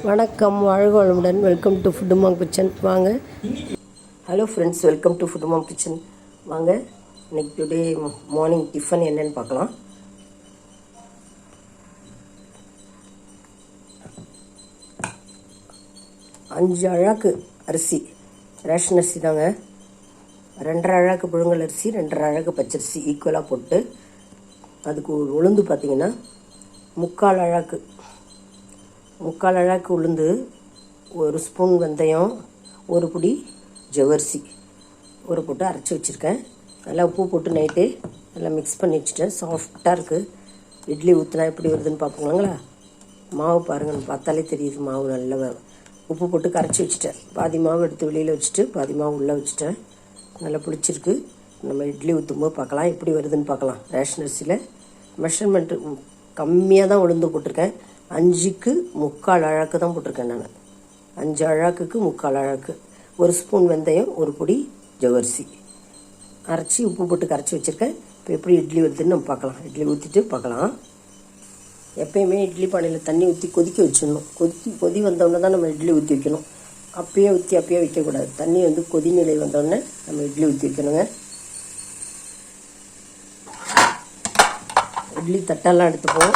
வணக்கம், வாழ்க வளமுடன். Welcome to food mom kitchen. வாங்க. Hello friends, welcome to food mom kitchen. வாங்க, இன்னைக்கு டுடே மார்னிங் டிஃபன் என்னன்னு பார்க்கலாம். அஞ்சு அழாக்கு அரிசி, ரேஷன் அரிசி தாங்க. 2.5 அழாக்கு புழுங்கல் அரிசி, 2.5 அழாக்கு பச்சரிசி ஈக்குவலாக போட்டு, அதுக்கு உளுந்து பார்த்திங்கன்னா 3/4 அழாக்கு உளுந்து, 1 ஸ்பூன் வெந்தயம், 1 பிடி ஜவ்வரிசி போட்டு அரைச்சி வச்சுருக்கேன். நல்லா உப்பு போட்டு நைட்டே நல்லா மிக்ஸ் பண்ணி வச்சுட்டேன். சாஃப்டாக இருக்குது. இட்லி ஊற்றினா எப்படி வருதுன்னு பார்ப்போங்களா? மாவு பாருங்கள், பார்த்தாலே தெரியுது மாவு நல்லா உப்பு போட்டு கரைச்சி வச்சுட்டேன். பாதி மாவு எடுத்து வெளியில் வச்சுட்டு பாதி மாவு உள்ளே வச்சுட்டேன். நல்லா பிடிச்சிருக்கு. நம்ம இட்லி ஊற்றும்போது பார்க்கலாம் எப்படி வருதுன்னு பார்க்கலாம். ரேஷன் அரிசியில் மெஷர்மெண்ட்டு கம்மியாக தான் உளுந்து போட்டிருக்கேன். 5க்கு 3/4 அழாக்கு தான் போட்டிருக்கேன் நான். 5 அழாக்குக்கு 3/4 அழாக்கு. 1 ஸ்பூன் வெந்தயம், 1 பிடி ஜவ்வரிசி அரைச்சி உப்பு போட்டு கரைச்சி வச்சுருக்கேன். இப்போ எப்படி இட்லி வருதுன்னு நம்ம பார்க்கலாம். இட்லி ஊற்றிட்டு பார்க்கலாம். எப்பயுமே இட்லி பானையில் தண்ணி ஊற்றி கொதிக்க வச்சிடணும். கொதி வந்தோடனே தான் நம்ம இட்லி ஊற்றி வைக்கணும். அப்பயே வைக்கக்கூடாது. தண்ணி கொதிநிலை வந்தோடனே நம்ம இட்லி ஊற்றி வைக்கணுங்க. இட்லி தட்டெல்லாம் எடுத்துப்போம்.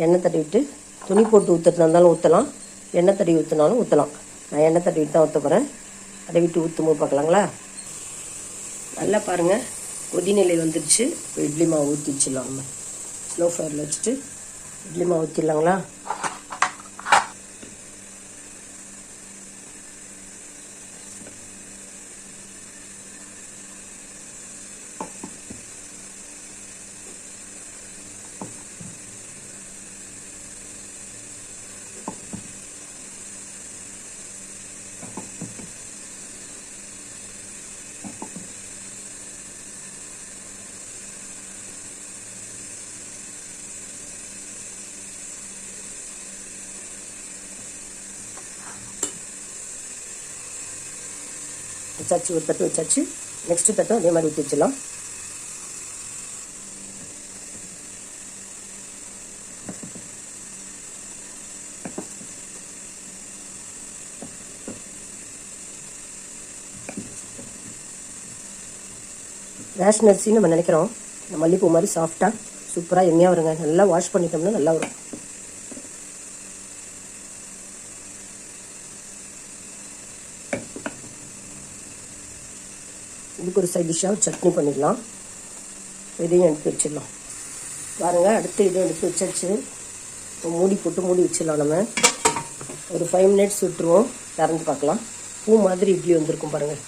எண்ணெய் தடவிட்டு துணி போட்டு ஊற்றுறதா இருந்தாலும் ஊற்றலாம், எண்ணெய் தடவி ஊற்றினாலும் ஊற்றலாம். நான் எண்ணெய் தடவிட்டு தான் ஊற்ற போகிறேன். தடவிட்டு ஊற்றும்போது பார்க்கலாங்களா? நல்லா பாருங்கள், கொதிநிலை வந்துடுச்சு. இப்போ இட்லி மாவு ஊற்றி வச்சிடலாம். நம்ம ஸ்லோ ஃபயரில் வச்சுட்டு இட்லி மாவு ஊற்றிடலாங்களா? வச்சாச்சு, ஒரு தட்டு வச்சாச்சு. நெக்ஸ்ட்டு தட்டும் அதே மாதிரி ஊற்றி வச்சிடலாம். ரேஷன் அரிசி நம்ம நினைக்கிறோம், இந்த மல்லிப்பூ மாதிரி சாஃப்டாக சூப்பராக எம்மையாக வருங்க. நல்லா வாஷ் பண்ணிட்டோம்னா நல்லா வரும். இதுக்கு ஒரு சைட் டிஷ்ஷாக சட்னி பண்ணிடலாம். இதையும் எடுத்து வச்சிடலாம். பாருங்கள், அடுத்து இதையும் எடுத்து வச்சாச்சு. இப்போ மூடி போட்டு மூடி வச்சிடலாம். நம்ம ஒரு 5 மினிட்ஸ் விட்டுருவோம். திறந்து பார்க்கலாம். பூ மாதிரி இட்லி வந்திருக்கும் பாருங்கள்.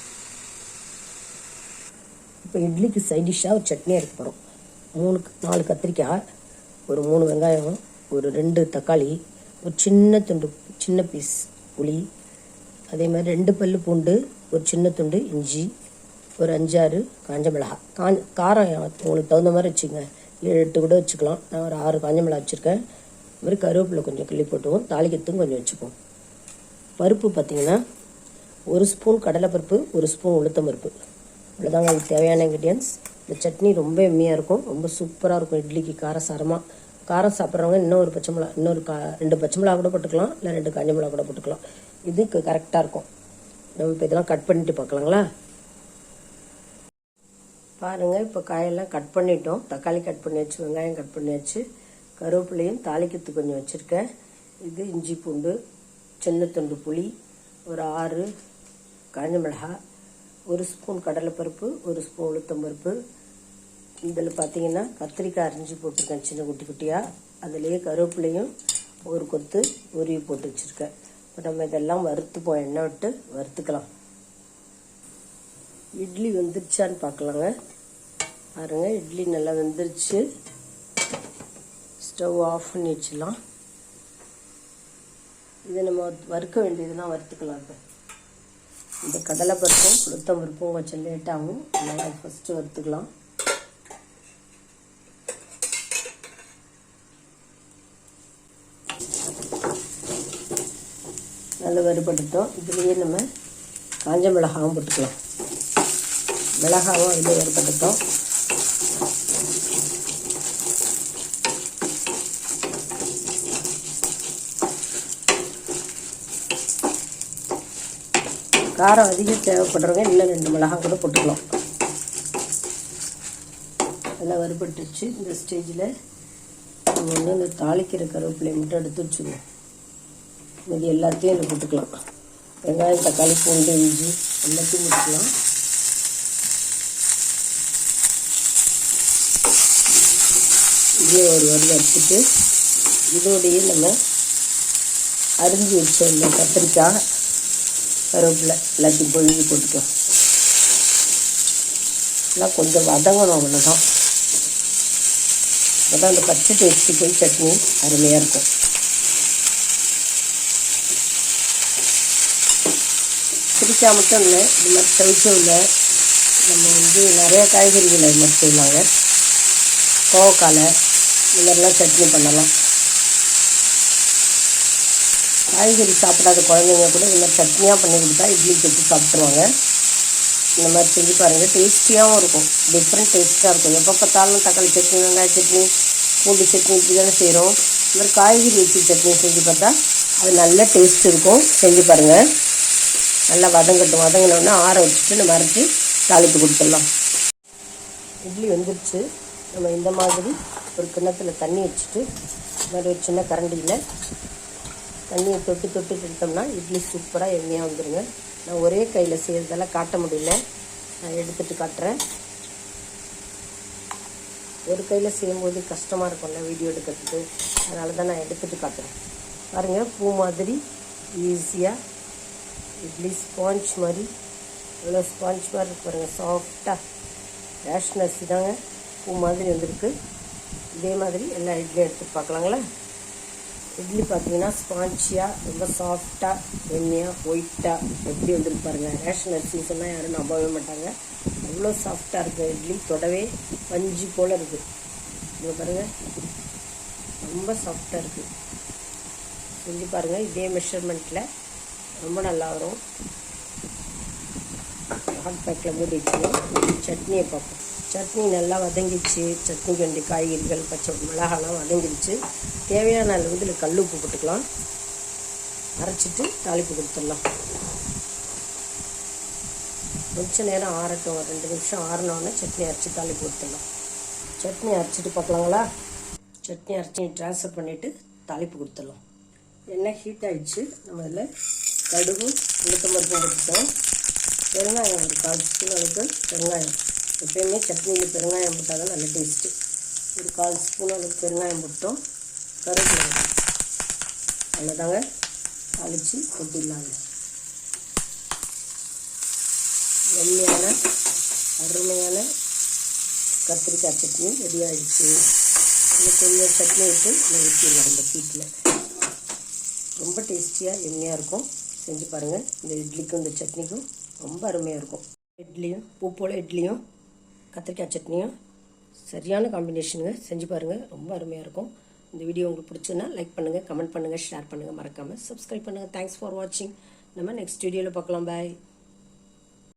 இப்போ இட்லிக்கு சைட் டிஷ்ஷாக ஒரு சட்னி எடுக்க போகிறோம். 4 கத்திரிக்காய், ஒரு 3 வெங்காயம், ஒரு 2 தக்காளி, ஒரு சின்ன பீஸ் புளி, அதே மாதிரி 2 பல்லு பூண்டு, ஒரு சின்ன துண்டு இஞ்சி, ஒரு 5-6 காஞ்ச மிளகாய். காரம் உங்களுக்கு தகுந்த மாதிரி வச்சுக்கோங்க. 7-8 கூட வச்சுக்கலாம். நான் ஒரு 6 காஞ்ச மிளகாய் வச்சுருக்கேன். இது மாதிரி கருவேப்பிலை கொஞ்சம் கிள்ளி போட்டுவோம். தாளிக்கிறதுக்கும் கொஞ்சம் வச்சுப்போம். பருப்பு பார்த்திங்கன்னா 1 ஸ்பூன் கடலைப்பருப்பு, 1 ஸ்பூன் உளுத்தம் பருப்பு. இவ்வளோதாங்க அதுக்கு தேவையான இன்க்ரீடியன்ஸ். இந்த சட்னி ரொம்ப எம்மையாக இருக்கும், ரொம்ப சூப்பராக இருக்கும். இட்லிக்கு காரசாரமாக. காரம் சாப்பிட்றவங்க இன்னும் ஒரு பச்சை மிளகா, 2 பச்சை மிளகா கூட போட்டுக்கலாம், இல்லை 2 காஞ்ச மிளகா கூட போட்டுக்கலாம். இதுக்கு கரெக்டாக இருக்கும். நம்ம இப்போ இதெல்லாம் கட் பண்ணிட்டு பார்க்கலாங்களா? பாருங்கள், இப்போ காயெல்லாம் கட் பண்ணிட்டோம். தக்காளி கட் பண்ணியாச்சு, வெங்காயம் கட் பண்ணியாச்சு, கருவேப்பிலையும் தாளிக்கிறதுக்கு கொஞ்சம் வச்சுருக்கேன். இது இஞ்சி பூண்டு, சின்ன துண்டு புளி, ஒரு 6 காஞ்ச மிளகாய், 1 ஸ்பூன் கடலைப்பருப்பு, 1 ஸ்பூன் உளுத்தம்பருப்பு. இதில் பார்த்தீங்கன்னா கத்திரிக்காய் அரிஞ்சு போட்டிருக்கேன் சின்ன குட்டி குட்டியாக. அதுலேயே கருவேப்பிலையும் ஒரு கொத்து உருவி போட்டு வச்சுருக்கேன். இப்போ நம்ம இதெல்லாம் வறுத்துப்போம். எண்ணெய் விட்டு வறுத்துக்கலாம். இட்லி வெந்துருச்சான்னு பார்க்கலாங்க. பாருங்க, இட்லி நல்லா வெந்துருச்சு. ஸ்டவ் ஆஃப் பண்ணி வச்சிடலாம். இதை நம்ம வறுக்க வேண்டியதெல்லாம் வறுத்துக்கலாம். இப்போ இந்த கடலைப்பருப்பும் உளுத்தம் பருப்பும் கொஞ்சம் லேட்டாகும். அதனால் ஃபஸ்ட்டு வறுத்துக்கலாம். நல்லா வறுபட்டுட்டோம். இதுலேயே நம்ம காஞ்ச மிளகாவும் போட்டுக்கலாம். மிளகாவும் அதில் வறுபட்டுட்டோம். காரம் அதிகம் தேவைப்படுறவங்க இன்னும் 2 மிளகாய் கூட போட்டுக்கலாம். எல்லாம் வறுபட்டுச்சு. இந்த ஸ்டேஜில் நம்ம வந்து இந்த தாளிக்கிற கருவேப்பிலையை மட்டும் எடுத்து வச்சுக்கணும். மீதி எல்லாத்தையும் இதில் போட்டுக்கலாம். வெங்காயம், தக்காளி, பூண்டு, இஞ்சி எல்லாத்தையும் போட்டுக்கலாம். இதே ஒரு வறுவல் எடுத்துட்டு இதோடையே நம்ம அரிஞ்சு வச்ச இந்த கத்திரிக்காய், கருவேப்பிலை எல்லாத்தையும் பொழுது போட்டுக்கலாம். எல்லாம் கொஞ்சம் வதங்கணும், அவ்வளோதான். அப்போ தான் அந்த பச்சை டேஸ்ட்டு போய் சட்னி அருமையாக இருக்கும். கத்திரிக்காய் மட்டும் இல்லை, இது மாதிரி தவிச்சும் இல்லை, நம்ம வந்து நிறைய காய்கறிகள் அது மாதிரி செய்யலாங்க. கோவக்காய் இந்த மாதிரிலாம் சட்னி பண்ணலாம். காய்கறி சாப்பிடாத குழந்தைங்க கூட இந்த மாதிரி சட்னியாக பண்ணி கொடுத்தா இட்லி தொட்டு சாப்பிட்ருவாங்க. இந்த மாதிரி செஞ்சு பாருங்கள், டேஸ்டியாகவும் இருக்கும். டிஃப்ரெண்ட் டேஸ்ட்டாக இருக்கும். எப்போ பார்த்தாலும் தக்காளி சட்னி, வெங்காய சட்னி, பூண்டு சட்னி இப்படி தானே செய்கிறோம். இந்த மாதிரி காய்கறி வச்சு சட்னி செஞ்சு பார்த்தா அது நல்ல டேஸ்ட் இருக்கும். செஞ்சு பாருங்கள். நல்லா வதங்கட்டும். வதங்கினோடனே ஆற வச்சுட்டு நம்ம அரைச்சி தாளித்து கொடுத்துடலாம். இட்லி வந்துடுச்சு. நம்ம இந்த மாதிரி ஒரு கிண்ணத்தில் தண்ணி வச்சுட்டு இந்த மாதிரி ஒரு சின்ன கரண்டியில் தண்ணியை தொட்டு தொட்டு எடுத்தோம்னா இட்லி சூப்பராக எண்ணெயாக வந்துடுங்க. நான் ஒரே கையில் செய்கிறதெல்லாம் காட்ட முடியல, நான் எடுத்துகிட்டு காட்டுறேன். ஒரு கையில் செய்யும்போது கஷ்டமாக இருக்கும்ல வீடியோ எடுக்கிறதுக்கு, அதனால தான் நான் எடுத்துகிட்டு காட்டுறேன். பாருங்கள், பூ மாதிரி ஈஸியாக இட்லி ஸ்பாஞ்ச் மாதிரி, எவ்வளோ ஸ்பாஞ்ச் மாதிரி இருக்கு பாருங்கள். சாஃப்டாக ரேஷ்னஸ் தாங்க, பூ மாதிரி வந்திருக்கு. இதே மாதிரி எல்லா இட்லியும் எடுத்து பார்க்கலாங்களா. இட்லி பார்த்தீங்கன்னா ஸ்பான்ச்சியாக ரொம்ப சாஃப்டாக எண்ணெயாக ஒயிட்டாக எப்படி வந்துருக்கு பாருங்கள். ரேஷன் அரிசி சொன்னால் யாரும் நம்பவே மாட்டாங்க, அவ்வளோ சாஃப்டாக இருக்குது இட்லி. தொடவே பஞ்சு போல் இருக்குது. இங்கே பாருங்கள், ரொம்ப சாஃப்டாக இருக்குது. செஞ்சு பாருங்கள், இதே மெஷர்மெண்ட்டில் ரொம்ப நல்லா வரும். ஹாட் பேக்கில் மூடி வச்சுக்கணும். சட்னியை பார்ப்போம். சட்னி நல்லா வதங்கிடுச்சு. சட்னிக்கு வேண்டிய காய்கறிகள், பச்சை மிளகாலாம் வதங்கிடுச்சு. தேவையான அளவு இதில் கல் உப்பு போட்டுக்கலாம். அரைச்சிட்டு தாளிப்பு கொடுத்துடலாம். கொஞ்சம் நேரம் ஆறட்டும், ஒரு 2 நிமிஷம் ஆறினோடனே சட்னி அரைச்சி தாளிப்பு கொடுத்துடலாம். சட்னி அரைச்சிட்டு பார்க்கலாங்களா. சட்னி அரைச்சி ட்ரான்ஸ்ஃபர் பண்ணிவிட்டு தாளிப்பு கொடுத்துடலாம். எண்ணெய் ஹீட் ஆகிடுச்சு. நம்ம இதில் கடுகு, உளுத்தம்பருப்பும் போட்டுட்டோம். பெருங்காயம் ஒரு 1/4 ஸ்பூன் அளவுக்கு பெருங்காயம். எப்பயுமே சட்னியில் பெருங்காயம் போட்டால் தான் நல்ல டேஸ்ட்டு. ஒரு 1/4 ஸ்பூன் அளவுக்கு பெருங்காயம் போட்டோம். கருவேப்பிலை அவ்வளோதாங்க, தாளித்து கொட்டிடலாங்க. எண்ணெயான அருமையான கத்திரிக்காய் சட்னி ரெடி ஆகிடுச்சு. இந்த கொஞ்சம் சட்னி விட்டு ஊற்றிடலாம். இந்த ஹீட்டில் ரொம்ப டேஸ்டியாக எண்ணெயாக இருக்கும். செஞ்சு பாருங்கள். இந்த இட்லிக்கும் இந்த சட்னிக்கும் ரொம்ப அருமையாக இருக்கும். இட்லியும் பூ போல் இட்லியும் கத்திரிக்காய் சட்னியும் சரியான காம்பினேஷனுங்க. செஞ்சு பாருங்கள், ரொம்ப அருமையாக இருக்கும். இந்த வீடியோ உங்களுக்கு பிடிச்சதுன்னா லைக் பண்ணுங்கள், கமெண்ட் பண்ணுங்கள், ஷேர் பண்ணுங்கள், மறக்காமல் சப்ஸ்கிரைப் பண்ணுங்கள். தேங்க்ஸ் ஃபார் வாட்சிங். நம்ம நெக்ஸ்ட் வீடியோவில் பார்க்கலாம். பாய்.